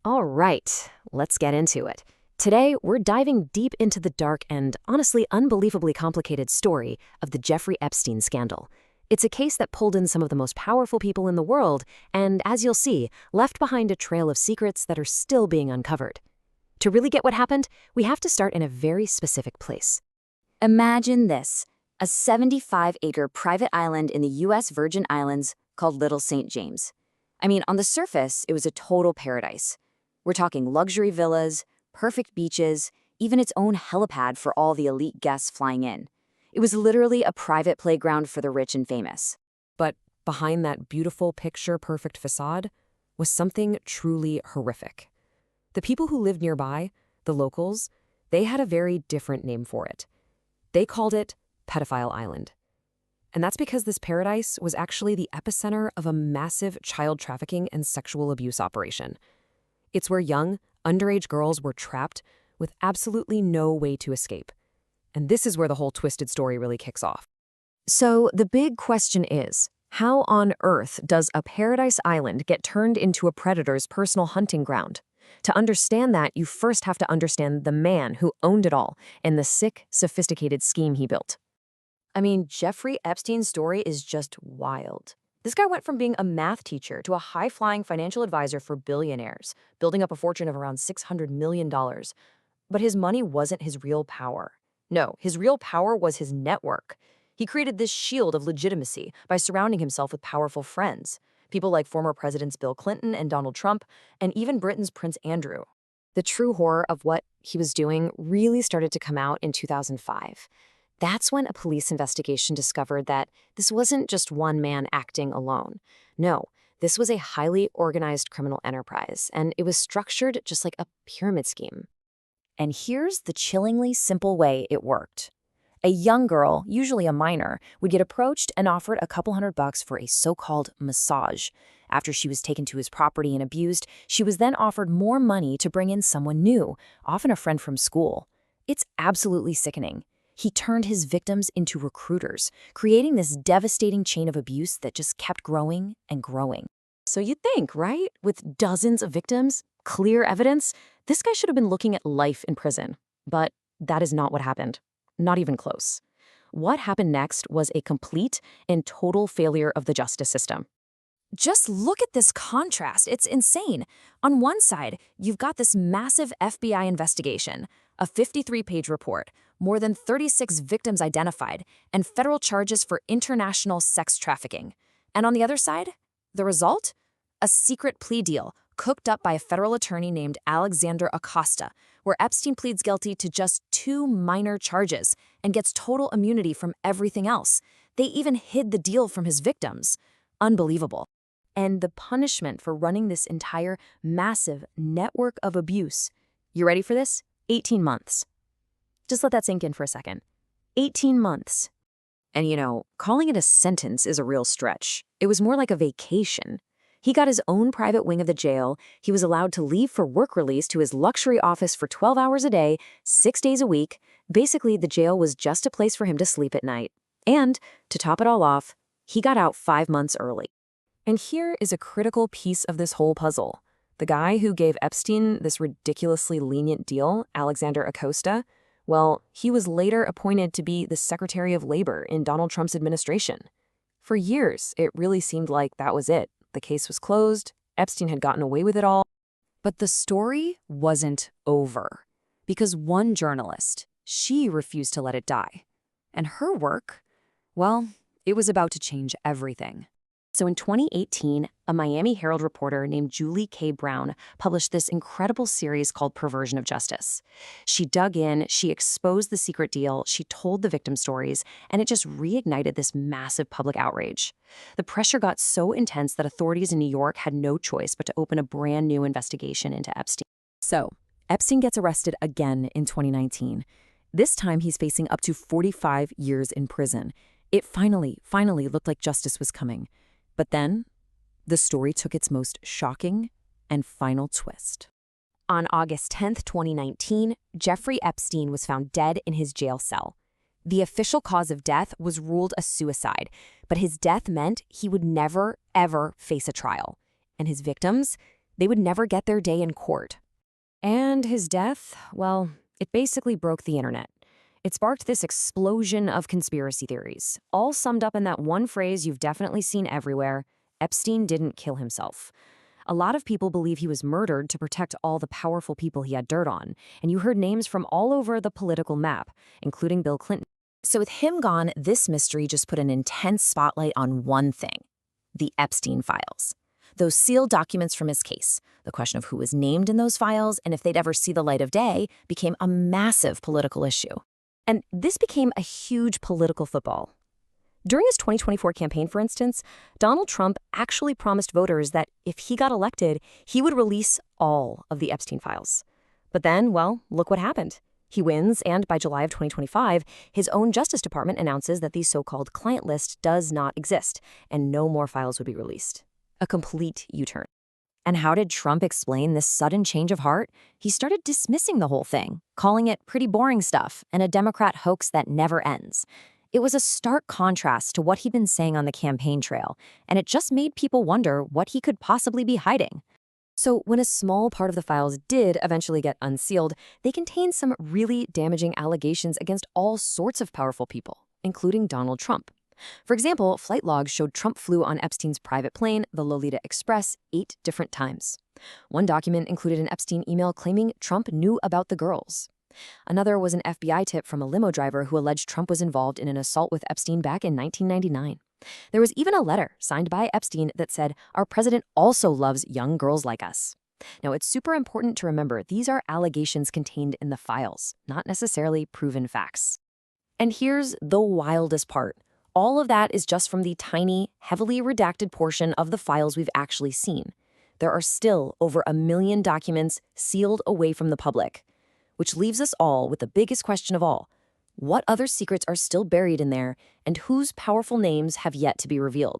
All right, let's get into it. Today, we're diving deep into the dark and honestly unbelievably complicated story of the Jeffrey Epstein scandal. It's a case that pulled in some of the most powerful people in the world and, as you'll see, left behind a trail of secrets that are still being uncovered. To really get what happened, we have to start in a very specific place. Imagine this, a 75-acre private island in the U.S. Virgin Islands called Little St. James. I mean, on the surface, it was a total paradise. We're talking luxury villas, perfect beaches, even its own helipad for all the elite guests flying in. It was literally a private playground for the rich and famous. But behind that beautiful picture-perfect facade was something truly horrific. The people who lived nearby, the locals, they had a very different name for it. They called it Pedophile Island. And that's because this paradise was actually the epicenter of a massive child trafficking and sexual abuse operation. It's where young, underage girls were trapped with absolutely no way to escape. And this is where the whole twisted story really kicks off. So the big question is, how on earth does a paradise island get turned into a predator's personal hunting ground? To understand that, you first have to understand the man who owned it all and the sick, sophisticated scheme he built. I mean, Jeffrey Epstein's story is just wild. This guy went from being a math teacher to a high-flying financial advisor for billionaires, building up a fortune of around $600 million. But his money wasn't his real power. No, his real power was his network. He created this shield of legitimacy by surrounding himself with powerful friends, people like former Presidents Bill Clinton and Donald Trump, and even Britain's Prince Andrew. The true horror of what he was doing really started to come out in 2005. That's when a police investigation discovered that this wasn't just one man acting alone. No, this was a highly organized criminal enterprise, and it was structured just like a pyramid scheme. And here's the chillingly simple way it worked. A young girl, usually a minor, would get approached and offered a couple $100 for a so-called massage. After she was taken to his property and abused, she was then offered more money to bring in someone new, often a friend from school. It's absolutely sickening. He turned his victims into recruiters, creating this devastating chain of abuse that just kept growing and growing. So you'd think, right? With dozens of victims, clear evidence, this guy should have been looking at life in prison. But that is not what happened. Not even close. What happened next was a complete and total failure of the justice system. Just look at this contrast. It's insane. On one side, you've got this massive FBI investigation, a 53-page report, more than 36 victims identified, and federal charges for international sex trafficking. And on the other side, the result? A secret plea deal cooked up by a federal attorney named Alexander Acosta, where Epstein pleads guilty to just 2 minor charges and gets total immunity from everything else. They even hid the deal from his victims. Unbelievable. And the punishment for running this entire massive network of abuse, you ready for this? 18 months. Just let that sink in for a second. 18 months. And calling it a sentence is a real stretch. It was more like a vacation. He got his own private wing of the jail. He was allowed to leave for work release to his luxury office for 12 hours a day, 6 days a week. Basically, the jail was just a place for him to sleep at night. And, to top it all off, he got out 5 months early. And here is a critical piece of this whole puzzle. The guy who gave Epstein this ridiculously lenient deal, Alexander Acosta, well, he was later appointed to be the Secretary of Labor in Donald Trump's administration. For years, it really seemed like that was it. The case was closed, Epstein had gotten away with it all. But the story wasn't over. Because one journalist, she refused to let it die. And her work, well, it was about to change everything. So in 2018, a Miami Herald reporter named Julie K. Brown published this incredible series called Perversion of Justice. She dug in, she exposed the secret deal, she told the victim stories, and it just reignited this massive public outrage. The pressure got so intense that authorities in New York had no choice but to open a brand new investigation into Epstein. So, Epstein gets arrested again in 2019. This time he's facing up to 45 years in prison. It finally looked like justice was coming. But then, the story took its most shocking and final twist. On August 10, 2019, Jeffrey Epstein was found dead in his jail cell. The official cause of death was ruled a suicide, but his death meant he would never, ever face a trial. And his victims, They would never get their day in court. And his death, well, it basically broke the internet. It sparked this explosion of conspiracy theories, all summed up in that one phrase you've definitely seen everywhere: Epstein didn't kill himself. A lot of people believe he was murdered to protect all the powerful people he had dirt on, and you heard names from all over the political map, including Bill Clinton. So with him gone, this mystery just put an intense spotlight on one thing: the Epstein Files. Those sealed documents from his case, the question of who was named in those files and if they'd ever see the light of day, became a massive political issue. And this became a huge political football. During his 2024 campaign, for instance, Donald Trump actually promised voters that if he got elected, he would release all of the Epstein files. But then, well, look what happened. He wins, and by July of 2025, his own Justice Department announces that the so-called client list does not exist, and no more files would be released. A complete U-turn. And how did Trump explain this sudden change of heart? He started dismissing the whole thing, calling it pretty boring stuff and a Democrat hoax that never ends. It was a stark contrast to what he'd been saying on the campaign trail, and it just made people wonder what he could possibly be hiding. So when a small part of the files did eventually get unsealed, they contained some really damaging allegations against all sorts of powerful people, including Donald Trump. For example, flight logs showed Trump flew on Epstein's private plane, the Lolita Express, 8 different times. One document included an Epstein email claiming Trump knew about the girls. Another was an FBI tip from a limo driver who alleged Trump was involved in an assault with Epstein back in 1999. There was even a letter signed by Epstein that said, "Our president also loves young girls like us." Now, it's super important to remember these are allegations contained in the files, not necessarily proven facts. And here's the wildest part. All of that is just from the tiny, heavily redacted portion of the files we've actually seen. There are still over 1 million documents sealed away from the public, which leaves us all with the biggest question of all: what other secrets are still buried in there, and whose powerful names have yet to be revealed?